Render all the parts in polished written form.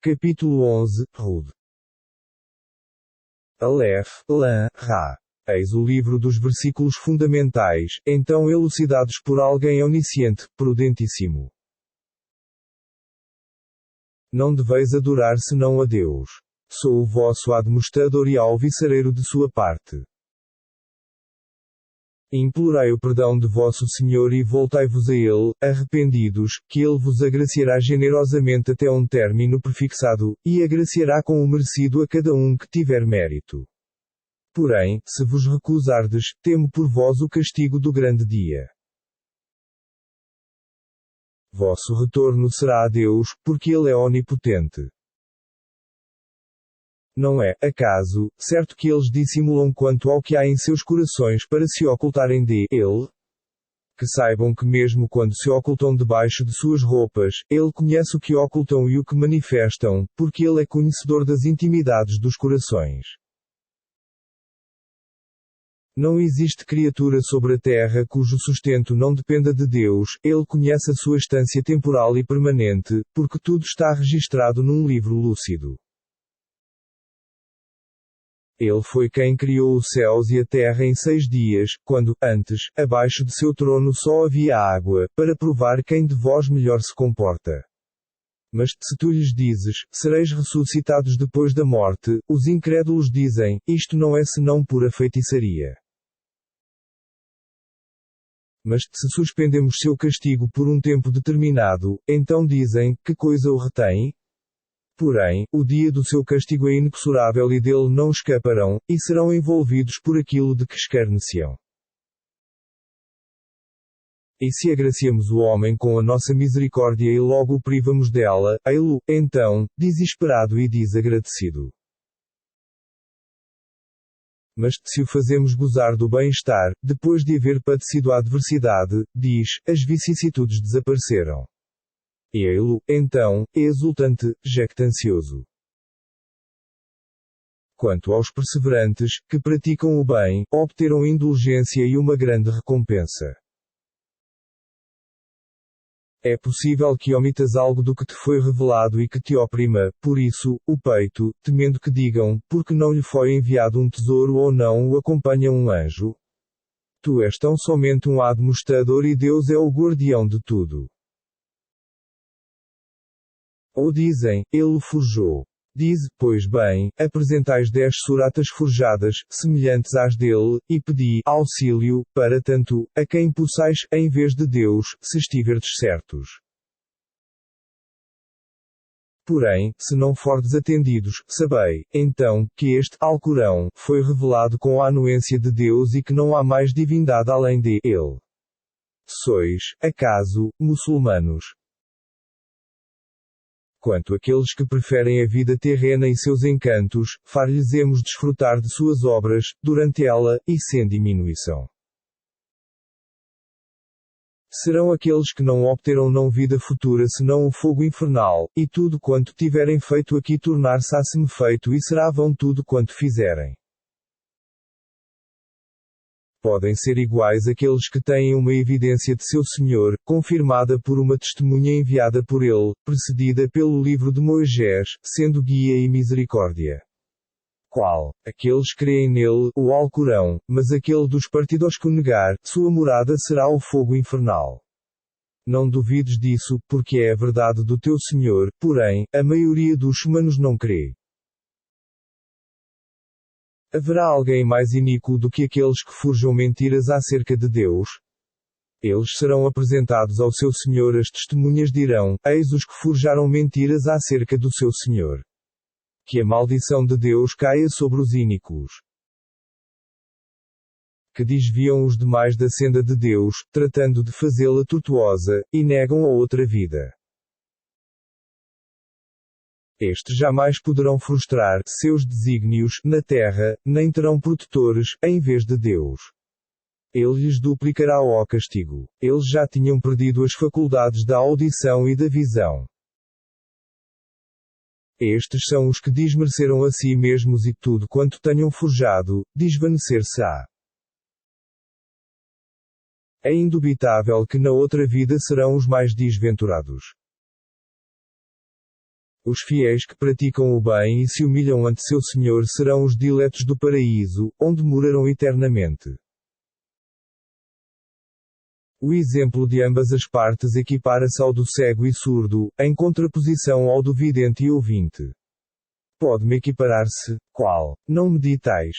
Capítulo 11, Hud. Aleph, Lam, Ra. Eis o livro dos versículos fundamentais, então elucidados por alguém onisciente, prudentíssimo. Não deveis adorar senão a Deus. Sou o vosso admoestador e alviçareiro de sua parte. Implorai o perdão de vosso Senhor e voltai-vos a Ele, arrependidos, que Ele vos agraciará generosamente até um término prefixado, e agraciará com o merecido a cada um que tiver mérito. Porém, se vos recusardes, temo por vós o castigo do grande dia. Vosso retorno será a Deus, porque Ele é onipotente. Não é, acaso, certo que eles dissimulam quanto ao que há em seus corações para se ocultarem de Ele? Que saibam que mesmo quando se ocultam debaixo de suas roupas, Ele conhece o que ocultam e o que manifestam, porque Ele é conhecedor das intimidades dos corações. Não existe criatura sobre a terra cujo sustento não dependa de Deus, Ele conhece a sua estância temporal e permanente, porque tudo está registrado num livro lúcido. Ele foi quem criou os céus e a terra em 6 dias, quando, antes, abaixo de seu trono só havia água, para provar quem de vós melhor se comporta. Mas, se tu lhes dizes, sereis ressuscitados depois da morte, os incrédulos dizem, isto não é senão pura feitiçaria. Mas, se suspendemos seu castigo por um tempo determinado, então dizem, que coisa o retém? Porém, o dia do seu castigo é inexorável e dele não escaparão, e serão envolvidos por aquilo de que escarneciam. E se agraciamos o homem com a nossa misericórdia e logo o privamos dela, ei-lo, então, desesperado e desagradecido. Mas, se o fazemos gozar do bem-estar, depois de haver padecido a adversidade, diz, as vicissitudes desapareceram. E ele, então, é exultante, jactancioso. Quanto aos perseverantes, que praticam o bem, obterão indulgência e uma grande recompensa. É possível que omitas algo do que te foi revelado e que te oprima, por isso, o peito, temendo que digam, porque não lhe foi enviado um tesouro ou não o acompanha um anjo? Tu és tão somente um admoestador e Deus é o guardião de tudo. Ou dizem, ele o forjou. Dize, pois bem, apresentais 10 suratas forjadas, semelhantes às dele, e pedi auxílio, para tanto, a quem possais, em vez de Deus, se estiverdes certos. Porém, se não fordes atendidos, sabei, então, que este Alcorão foi revelado com a anuência de Deus e que não há mais divindade além de Ele. Sois, acaso, muçulmanos? Quanto àqueles que preferem a vida terrena e seus encantos, far-lhes-emos desfrutar de suas obras, durante ela, e sem diminuição. Serão aqueles que não obterão não vida futura senão o fogo infernal, e tudo quanto tiverem feito aqui tornar-se-á-se feito e será vão tudo quanto fizerem. Podem ser iguais aqueles que têm uma evidência de seu Senhor, confirmada por uma testemunha enviada por ele, precedida pelo livro de Moisés, sendo guia e misericórdia. Qual? Aqueles que creem nele, o Alcorão, mas aquele dos partidos que o negar, sua morada será o fogo infernal. Não duvides disso, porque é a verdade do teu Senhor, porém, a maioria dos humanos não crê. Haverá alguém mais iníquo do que aqueles que forjam mentiras acerca de Deus? Eles serão apresentados ao seu Senhor, as testemunhas dirão, eis os que forjaram mentiras acerca do seu Senhor. Que a maldição de Deus caia sobre os iníquos. Que desviam os demais da senda de Deus, tratando de fazê-la tortuosa, e negam a outra vida. Estes jamais poderão frustrar seus desígnios na terra, nem terão protetores, em vez de Deus. Ele lhes duplicará o castigo. Eles já tinham perdido as faculdades da audição e da visão. Estes são os que desmereceram a si mesmos e tudo quanto tenham forjado, desvanecer-se-á. É indubitável que na outra vida serão os mais desventurados. Os fiéis que praticam o bem e se humilham ante seu Senhor serão os diletos do paraíso, onde morarão eternamente. O exemplo de ambas as partes equipara-se ao do cego e surdo, em contraposição ao do vidente e ouvinte. Pode-me equiparar-se, qual? Não meditais.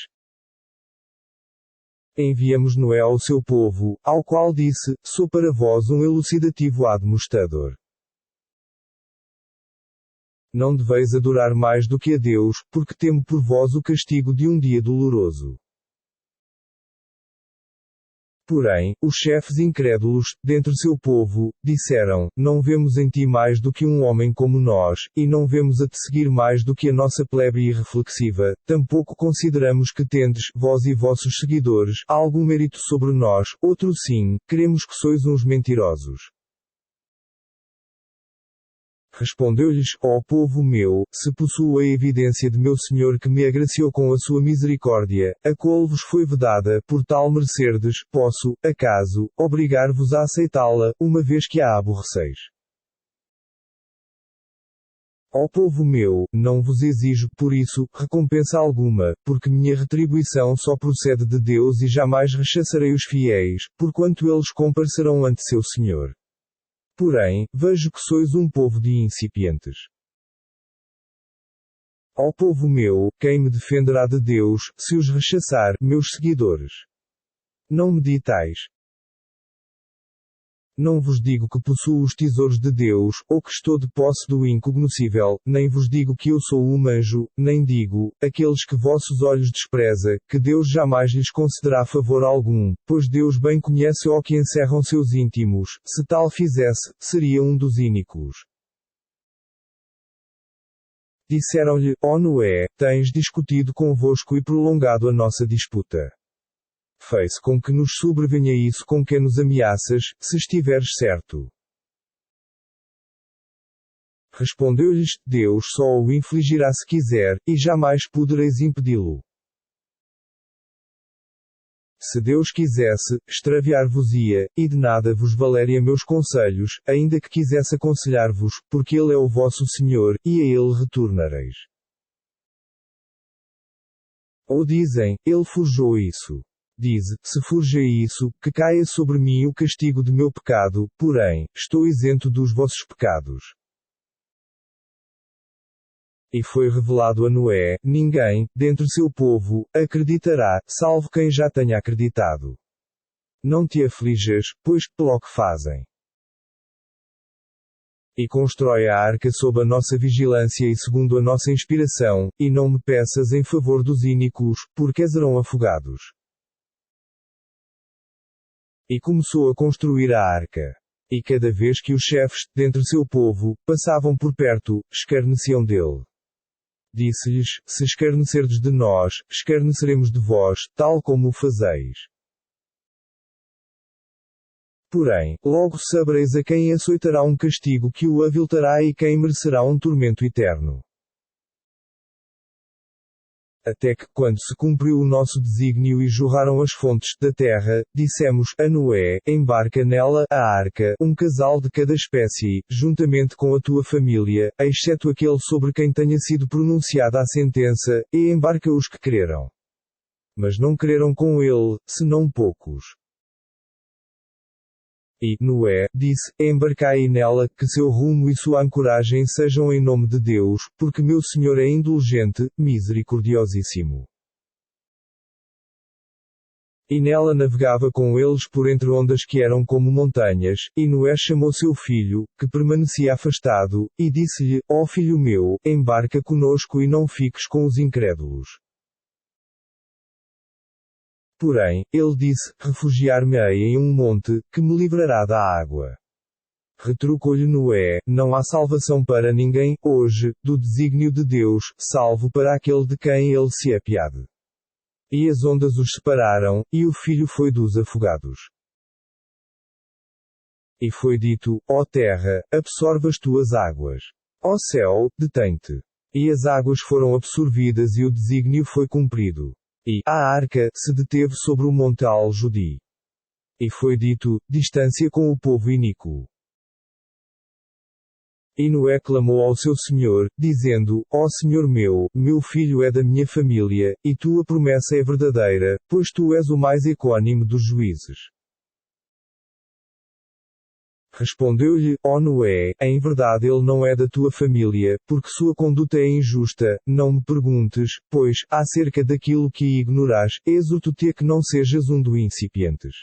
Enviamos Noé ao seu povo, ao qual disse: sou para vós um elucidativo admoestador. Não deveis adorar mais do que a Deus, porque temo por vós o castigo de um dia doloroso. Porém, os chefes incrédulos, dentre seu povo, disseram: não vemos em ti mais do que um homem como nós, e não vemos a te seguir mais do que a nossa plebe irreflexiva, tampouco consideramos que tendes, vós e vossos seguidores, algum mérito sobre nós, outro sim, cremos que sois uns mentirosos. Respondeu-lhes: ó povo meu, se possuo a evidência de meu Senhor que me agraciou com a sua misericórdia, a qual vos foi vedada, por tal merecerdes, posso, acaso, obrigar-vos a aceitá-la, uma vez que a aborreceis. Ó povo meu, não vos exijo, por isso, recompensa alguma, porque minha retribuição só procede de Deus e jamais rechaçarei os fiéis, porquanto eles comparecerão ante seu Senhor. Porém, vejo que sois um povo de incipientes. Ó povo meu, quem me defenderá de Deus, se os rechaçar, meus seguidores? Não meditais. Não vos digo que possuo os tesouros de Deus, ou que estou de posse do incognoscível, nem vos digo que eu sou um anjo, nem digo, aqueles que vossos olhos despreza, que Deus jamais lhes concederá favor algum, pois Deus bem conhece o que encerram seus íntimos, se tal fizesse, seria um dos ínicos. Disseram-lhe: ó Noé, tens discutido convosco e prolongado a nossa disputa. Fez com que nos sobrevenha isso com que nos ameaças, se estiveres certo. Respondeu-lhes: Deus só o infligirá se quiser, e jamais podereis impedi-lo. Se Deus quisesse, extraviar-vos-ia, e de nada vos valeria meus conselhos, ainda que quisesse aconselhar-vos, porque Ele é o vosso Senhor, e a Ele retornareis. Ou dizem: Ele forjou isso. Dize: se forjei isso, que caia sobre mim o castigo de meu pecado, porém, estou isento dos vossos pecados. E foi revelado a Noé: ninguém, dentre seu povo, acreditará, salvo quem já tenha acreditado. Não te aflijas, pois, pelo que fazem. E constrói a arca sob a nossa vigilância e segundo a nossa inspiração, e não me peças em favor dos ínicos, porque serão afogados. E começou a construir a arca. E cada vez que os chefes, dentre seu povo, passavam por perto, escarneciam dele. Disse-lhes: se escarnecerdes de nós, escarneceremos de vós, tal como o fazeis. Porém, logo sabereis a quem açoitará um castigo que o aviltará e quem merecerá um tormento eterno. Até que, quando se cumpriu o nosso desígnio e jorraram as fontes da terra, dissemos a Noé: embarca nela, a arca, um casal de cada espécie, juntamente com a tua família, exceto aquele sobre quem tenha sido pronunciada a sentença, e embarca os que creram. Mas não creram com ele, senão poucos. E Noé disse: embarcai nela, que seu rumo e sua ancoragem sejam em nome de Deus, porque meu Senhor é indulgente, misericordiosíssimo. E nela navegava com eles por entre ondas que eram como montanhas, e Noé chamou seu filho, que permanecia afastado, e disse-lhe: ó filho meu, embarca conosco e não fiques com os incrédulos. Porém, ele disse: refugiar-me-ei em um monte, que me livrará da água. Retrucou-lhe Noé: não há salvação para ninguém, hoje, do desígnio de Deus, salvo para aquele de quem ele se apiade. E as ondas os separaram, e o filho foi dos afogados. E foi dito: ó terra, absorve as tuas águas. Ó céu, detém-te. E as águas foram absorvidas e o desígnio foi cumprido. E a arca se deteve sobre o monte Al-Judi. E foi dito: distância com o povo iníquo. E Noé clamou ao seu senhor, dizendo: Ó Senhor meu filho é da minha família, e tua promessa é verdadeira, pois tu és o mais equânime dos juízes. Respondeu-lhe: Ó Noé, em verdade ele não é da tua família, porque sua conduta é injusta. Não me perguntes, pois, acerca daquilo que ignoras, exorto-te a que não sejas um dos incipientes.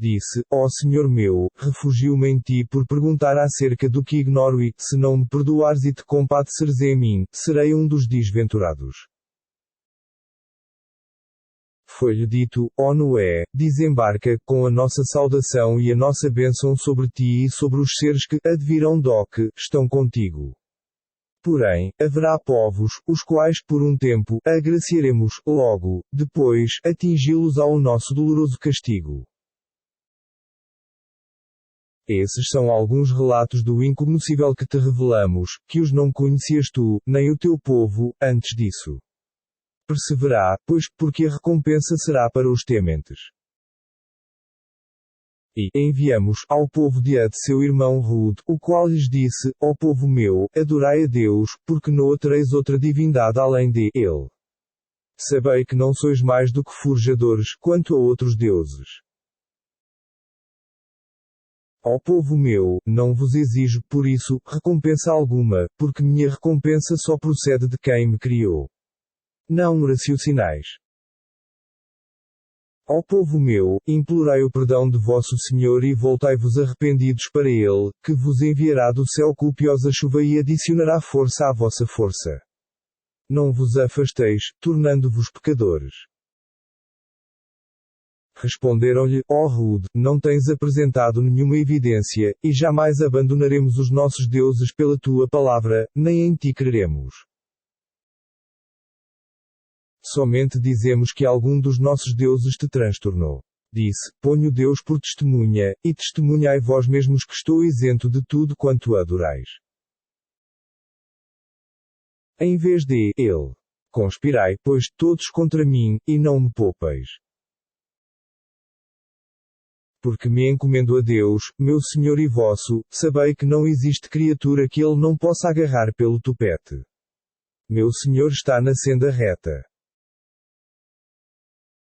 Disse: Ó Senhor meu, refugio-me em ti por perguntar acerca do que ignoro e, se não me perdoares e te compadeceres em mim, serei um dos desventurados. Foi-lhe dito: Ó Noé, desembarca, com a nossa saudação e a nossa bênção sobre ti e sobre os seres que advirão que estão contigo. Porém, haverá povos, os quais por um tempo agraciaremos, logo, depois, atingi-los ao nosso doloroso castigo. Esses são alguns relatos do incognoscível que te revelamos, que os não conhecias tu, nem o teu povo, antes disso. Perseverá, pois, porque a recompensa será para os tementes. E enviamos ao povo de Ad seu irmão Hud, o qual lhes disse: Ó povo meu, adorai a Deus, porque não tereis outra divindade além de Ele. Sabei que não sois mais do que forjadores, quanto a outros deuses. Ó povo meu, não vos exijo, por isso, recompensa alguma, porque minha recompensa só procede de quem me criou. Não raciocinais. Ó povo meu, implorai o perdão de vosso Senhor e voltai-vos arrependidos para Ele, que vos enviará do céu copiosa chuva e adicionará força à vossa força. Não vos afasteis, tornando-vos pecadores. Responderam-lhe: Ó Hud, não tens apresentado nenhuma evidência, e jamais abandonaremos os nossos deuses pela tua palavra, nem em ti creremos. Somente dizemos que algum dos nossos deuses te transtornou. Disse: Ponho Deus por testemunha, e testemunhai vós mesmos que estou isento de tudo quanto adorais. Em vez de ele. Conspirai, pois, todos contra mim, e não me poupeis. Porque me encomendo a Deus, meu Senhor e vosso, sabei que não existe criatura que ele não possa agarrar pelo tupete. Meu Senhor está na senda reta.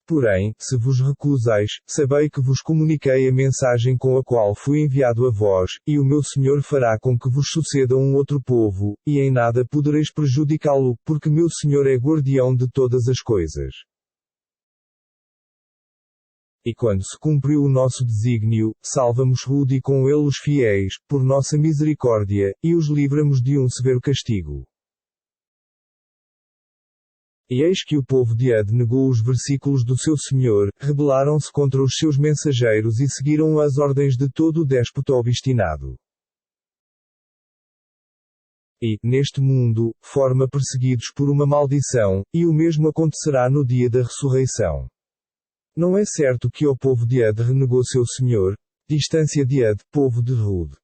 Porém, se vos recusais, sabei que vos comuniquei a mensagem com a qual fui enviado a vós, e o meu Senhor fará com que vos suceda um outro povo, e em nada podereis prejudicá-lo, porque meu Senhor é guardião de todas as coisas. E quando se cumpriu o nosso desígnio, salvamos Hud e com ele os fiéis, por nossa misericórdia, e os livramos de um severo castigo. E eis que o povo de Ad negou os versículos do seu Senhor, rebelaram-se contra os seus mensageiros e seguiram as ordens de todo o déspota obstinado. E, neste mundo, forma perseguidos por uma maldição, e o mesmo acontecerá no dia da ressurreição. Não é certo que o povo de Ad renegou seu Senhor? Distância de Ad, povo de Hud.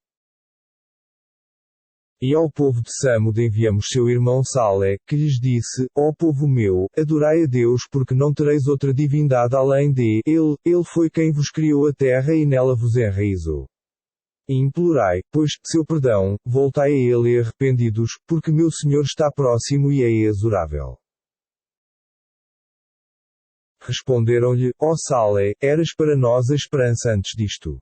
E ao povo de Samud enviamos seu irmão Salé, que lhes disse: Ó povo meu, adorai a Deus porque não tereis outra divindade além de Ele foi quem vos criou a terra e nela vos enraizou. E implorai, pois, seu perdão, voltai a Ele arrependidos, porque meu Senhor está próximo e é exorável. Responderam-lhe: Ó Salé, eras para nós a esperança antes disto.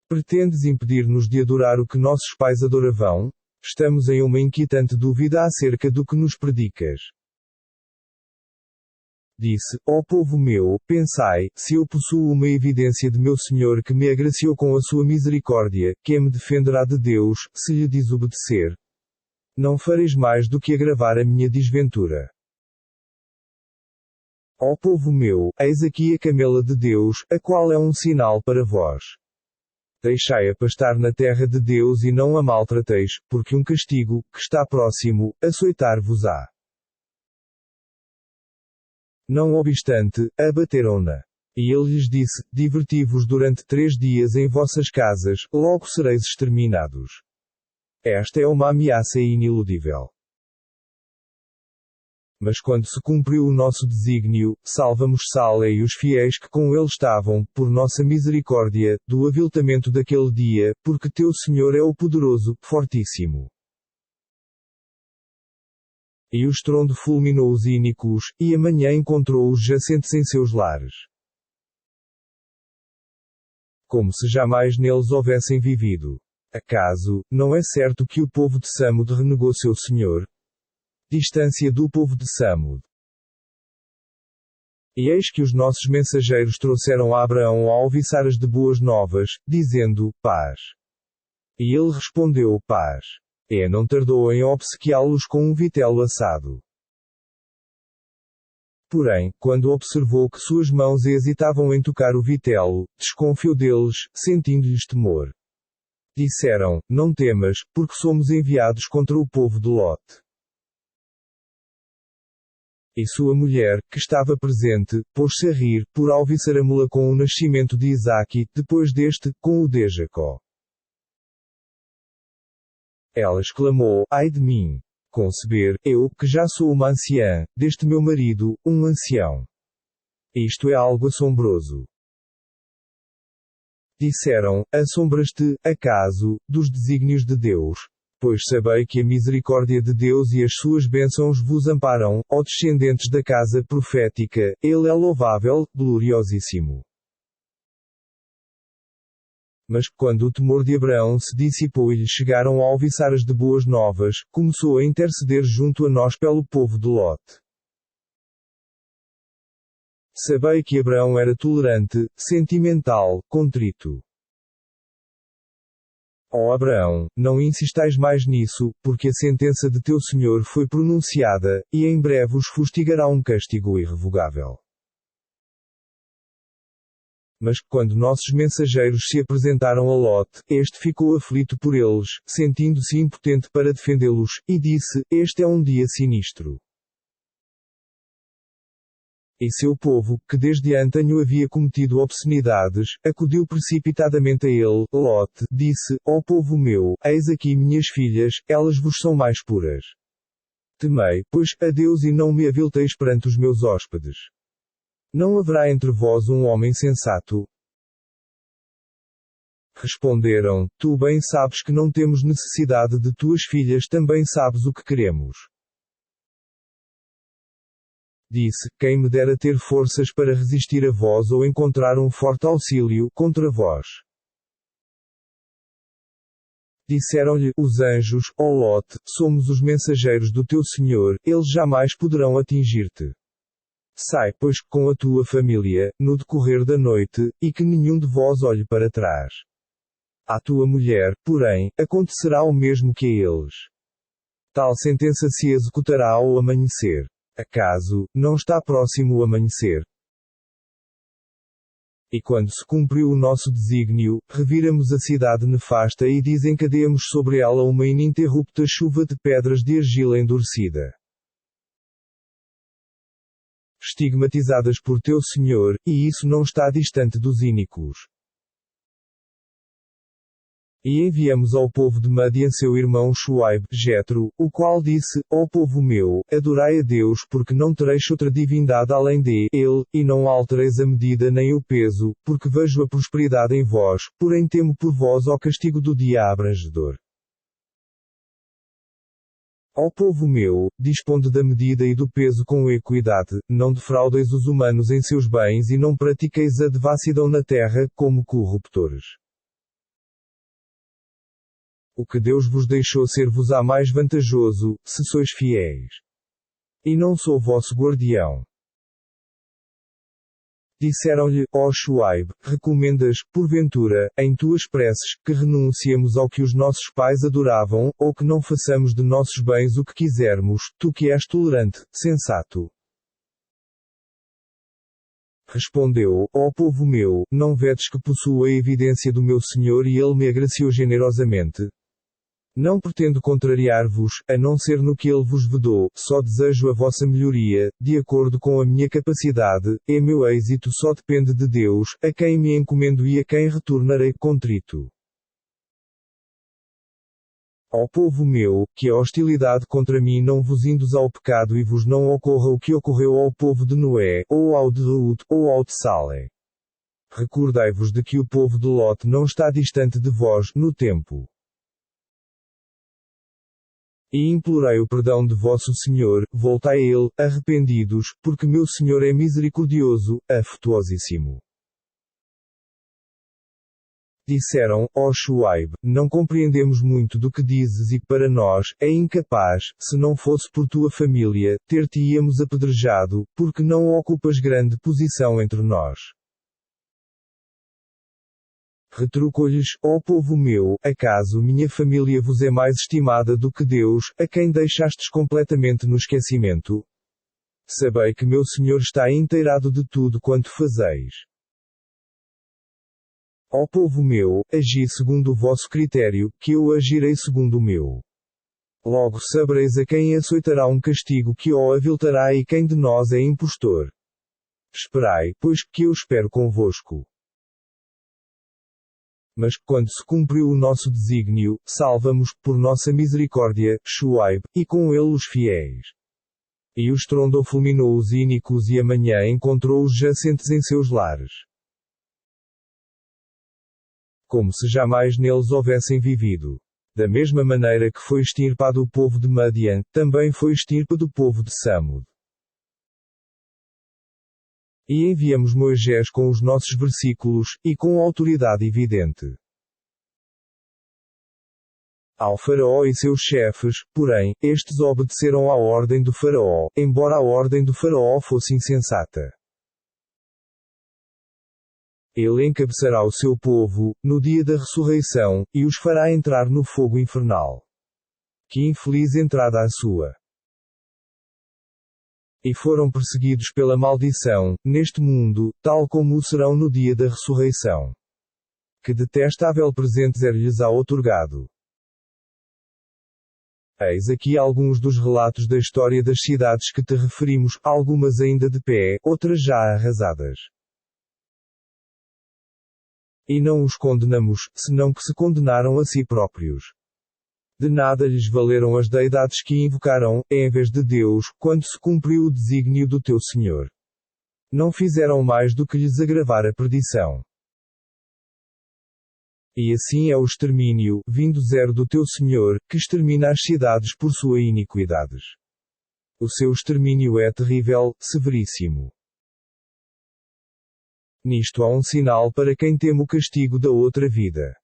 Pretendes impedir-nos de adorar o que nossos pais adoravam? Estamos em uma inquietante dúvida acerca do que nos predicas. Disse: Ó povo meu, pensai, se eu possuo uma evidência de meu Senhor que me agraciou com a sua misericórdia, quem me defenderá de Deus, se lhe desobedecer? Não fareis mais do que agravar a minha desventura. Ó povo meu, eis aqui a camela de Deus, a qual é um sinal para vós. Deixai-a pastar na terra de Deus e não a maltrateis, porque um castigo, que está próximo, açoitar-vos-á. Não obstante, abateram-na. E ele lhes disse: Diverti-vos durante 3 dias em vossas casas, logo sereis exterminados. Esta é uma ameaça iniludível. Mas quando se cumpriu o nosso desígnio, salvamos Salé e os fiéis que com ele estavam, por nossa misericórdia, do aviltamento daquele dia, porque teu Senhor é o poderoso, fortíssimo. E o estrondo fulminou os ínicos, e a manhã encontrou-os jacentes em seus lares. Como se jamais neles houvessem vivido. Acaso, não é certo que o povo de Samud renegou seu Senhor? Distância do povo de Samud. E eis que os nossos mensageiros trouxeram a Abraão alviçaras de boas novas, dizendo, paz. E ele respondeu, paz. Não tardou em obsequiá-los com um vitelo assado. Porém, quando observou que suas mãos hesitavam em tocar o vitelo, desconfiou deles, sentindo-lhes temor. Disseram, não temas, porque somos enviados contra o povo de Lot. E sua mulher, que estava presente, pôs-se a rir, por alviçaramela com o nascimento de Isaque, depois deste, com o de Jacó. Ela exclamou, ai de mim! Conceber, eu, que já sou uma anciã, deste meu marido, um ancião. Isto é algo assombroso. Disseram, assombras-te, acaso, dos desígnios de Deus? Pois sabei que a misericórdia de Deus e as suas bênçãos vos amparam, ó descendentes da casa profética, ele é louvável, gloriosíssimo. Mas, quando o temor de Abraão se dissipou e lhe chegaram alviçaras de boas novas, começou a interceder junto a nós pelo povo de Lot. Sabei que Abraão era tolerante, sentimental, contrito. Ó Abraão, não insistais mais nisso, porque a sentença de teu Senhor foi pronunciada, e em breve os fustigará um castigo irrevogável. Mas, quando nossos mensageiros se apresentaram a Lot, este ficou aflito por eles, sentindo-se impotente para defendê-los, e disse, este é um dia sinistro. E seu povo, que desde antanho havia cometido obscenidades, acudiu precipitadamente a ele. Lot disse, ó povo meu, eis aqui minhas filhas, elas vos são mais puras. Temei, pois, a Deus e não me avilteis perante os meus hóspedes. Não haverá entre vós um homem sensato? Responderam, tu bem sabes que não temos necessidade de tuas filhas, também sabes o que queremos. Disse, quem me dera ter forças para resistir a vós ou encontrar um forte auxílio contra vós. Disseram-lhe os anjos, ó Lot, somos os mensageiros do teu Senhor, eles jamais poderão atingir-te. Sai, pois, com a tua família, no decorrer da noite, e que nenhum de vós olhe para trás. À tua mulher, porém, acontecerá o mesmo que a eles. Tal sentença se executará ao amanhecer. Acaso, não está próximo o amanhecer? E quando se cumpriu o nosso desígnio, reviramos a cidade nefasta e desencadeamos sobre ela uma ininterrupta chuva de pedras de argila endurecida. Estigmatizadas por teu Senhor, e isso não está distante dos ínicos. E enviamos ao povo de Madian seu irmão Shuaib, Jetro, o qual disse, ó povo meu, adorai a Deus porque não tereis outra divindade além de ele, e não altereis a medida nem o peso, porque vejo a prosperidade em vós, porém temo por vós ao castigo do dia abrangedor. Ó povo meu, disponde da medida e do peso com equidade, não defraudeis os humanos em seus bens e não pratiqueis a devassidão na terra, como corruptores. O que Deus vos deixou ser-vos-á mais vantajoso, se sois fiéis. E não sou vosso guardião. Disseram-lhe, ó Shuaib, recomendas, porventura, em tuas preces, que renunciemos ao que os nossos pais adoravam, ou que não façamos de nossos bens o que quisermos, tu que és tolerante, sensato. Respondeu, ó povo meu, não vedes que possuo a evidência do meu Senhor e ele me agraciou generosamente? Não pretendo contrariar-vos, a não ser no que ele vos vedou, só desejo a vossa melhoria, de acordo com a minha capacidade, e meu êxito só depende de Deus, a quem me encomendo e a quem retornarei contrito. Ó povo meu, que a hostilidade contra mim não vos induza ao pecado e vos não ocorra o que ocorreu ao povo de Noé, ou ao de Lot, ou ao de Salé. Recordai-vos de que o povo de Lot não está distante de vós, no tempo. E implorei o perdão de vosso Senhor, voltai a ele, arrependidos, porque meu Senhor é misericordioso, afetuosíssimo. Disseram, ó Shuaib, não compreendemos muito do que dizes e para nós, é incapaz, se não fosse por tua família, ter-te-íamos apedrejado, porque não ocupas grande posição entre nós. Retrucou-lhes, ó povo meu, acaso minha família vos é mais estimada do que Deus, a quem deixastes completamente no esquecimento? Sabei que meu Senhor está inteirado de tudo quanto fazeis. Ó povo meu, agi segundo o vosso critério, que eu agirei segundo o meu. Logo sabereis a quem açoitará um castigo que o aviltará e quem de nós é impostor. Esperai, pois, que eu espero convosco. Mas, quando se cumpriu o nosso desígnio, salva-nos, por nossa misericórdia, Shuaib, e com ele os fiéis. E o estrondo fulminou os ínicos e amanhã encontrou-os jacentes em seus lares. Como se jamais neles houvessem vivido. Da mesma maneira que foi extirpado o povo de Madian, também foi extirpado o povo de Samud. E enviamos Moisés com os nossos versículos, e com autoridade evidente. Ao faraó e seus chefes, porém, estes obedeceram à ordem do faraó, embora a ordem do faraó fosse insensata. Ele encabeçará o seu povo, no dia da ressurreição, e os fará entrar no fogo infernal. Que infeliz entrada a sua! E foram perseguidos pela maldição, neste mundo, tal como o serão no dia da ressurreição. Que detestável presente lhes há outorgado! Eis aqui alguns dos relatos da história das cidades que te referimos, algumas ainda de pé, outras já arrasadas. E não os condenamos, senão que se condenaram a si próprios. De nada lhes valeram as deidades que invocaram, em vez de Deus, quando se cumpriu o desígnio do teu Senhor. Não fizeram mais do que lhes agravar a perdição. E assim é o extermínio, vindo zero do teu Senhor, que extermina as cidades por sua iniquidades. O seu extermínio é terrível, severíssimo. Nisto há um sinal para quem teme o castigo da outra vida.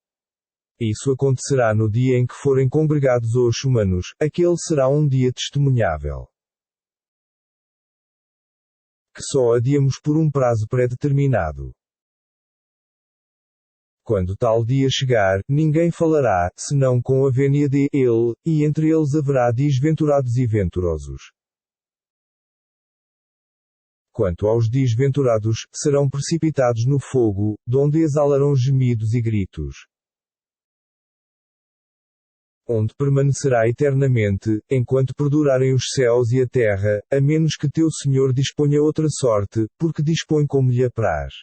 Isso acontecerá no dia em que forem congregados os humanos, aquele será um dia testemunhável. Que só adiamos por um prazo pré-determinado. Quando tal dia chegar, ninguém falará, senão com a vênia de ele, e entre eles haverá desventurados e venturosos. Quanto aos desventurados, serão precipitados no fogo, donde exalarão gemidos e gritos. Onde permanecerá eternamente, enquanto perdurarem os céus e a terra, a menos que teu Senhor disponha outra sorte, porque dispõe como lhe apraz.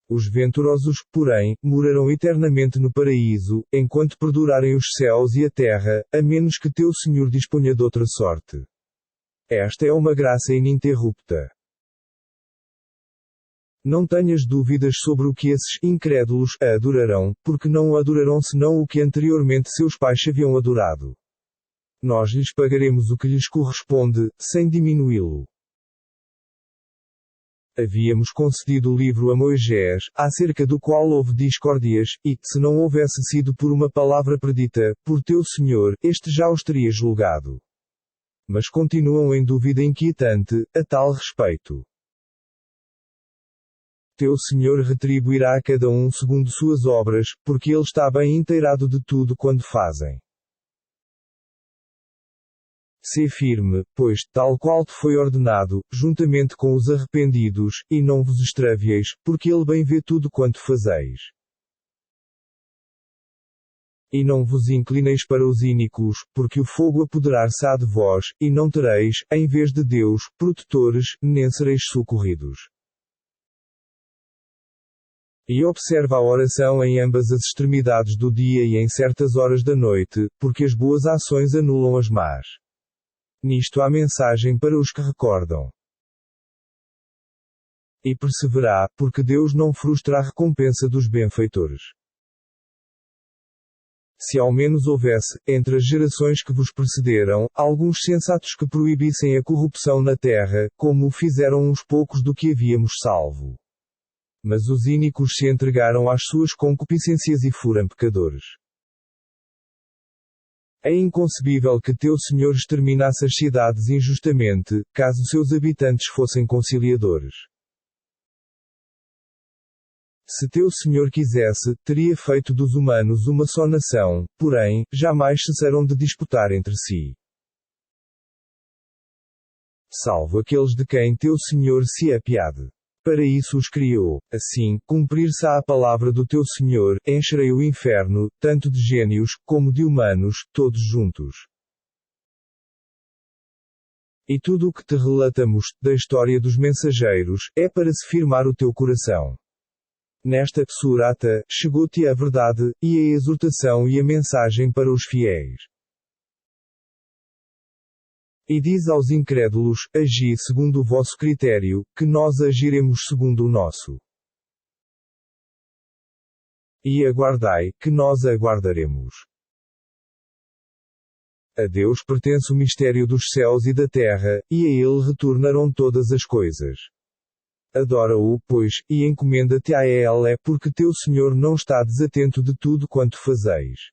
Os venturosos, porém, morarão eternamente no paraíso, enquanto perdurarem os céus e a terra, a menos que teu Senhor disponha de outra sorte. Esta é uma graça ininterrupta. Não tenhas dúvidas sobre o que esses incrédulos adorarão, porque não o adorarão senão o que anteriormente seus pais haviam adorado. Nós lhes pagaremos o que lhes corresponde, sem diminuí-lo. Havíamos concedido o livro a Moisés, acerca do qual houve discórdias, e, se não houvesse sido por uma palavra predita, por teu Senhor, este já os teria julgado. Mas continuam em dúvida inquietante, a tal respeito. Teu Senhor retribuirá a cada um segundo suas obras, porque Ele está bem inteirado de tudo quando fazem. Sê firme, pois, tal qual te foi ordenado, juntamente com os arrependidos, e não vos extravieis, porque Ele bem vê tudo quanto fazeis. E não vos inclineis para os ínicos, porque o fogo apoderar-se-á de vós, e não tereis, em vez de Deus, protetores, nem sereis socorridos. E observa a oração em ambas as extremidades do dia e em certas horas da noite, porque as boas ações anulam as más. Nisto há mensagem para os que recordam. E perseverar, porque Deus não frustra a recompensa dos benfeitores. Se ao menos houvesse, entre as gerações que vos precederam, alguns sensatos que proibissem a corrupção na terra, como o fizeram uns poucos do que havíamos salvo. Mas os ínicos se entregaram às suas concupiscências e foram pecadores. É inconcebível que teu Senhor exterminasse as cidades injustamente, caso seus habitantes fossem conciliadores. Se teu Senhor quisesse, teria feito dos humanos uma só nação, porém, jamais cessarão de disputar entre si. Salvo aqueles de quem teu Senhor se apiade. Para isso os criou. Assim, cumprir-se-á a palavra do teu Senhor, encherei o inferno, tanto de gênios, como de humanos, todos juntos. E tudo o que te relatamos, da história dos mensageiros, é para se firmar o teu coração. Nesta surata, chegou-te a verdade, e a exortação e a mensagem para os fiéis. E diz aos incrédulos, agi segundo o vosso critério, que nós agiremos segundo o nosso. E aguardai, que nós aguardaremos. A Deus pertence o mistério dos céus e da terra, e a Ele retornarão todas as coisas. Adora-o, pois, e encomenda-te a Ele, porque teu Senhor não está desatento de tudo quanto fazeis.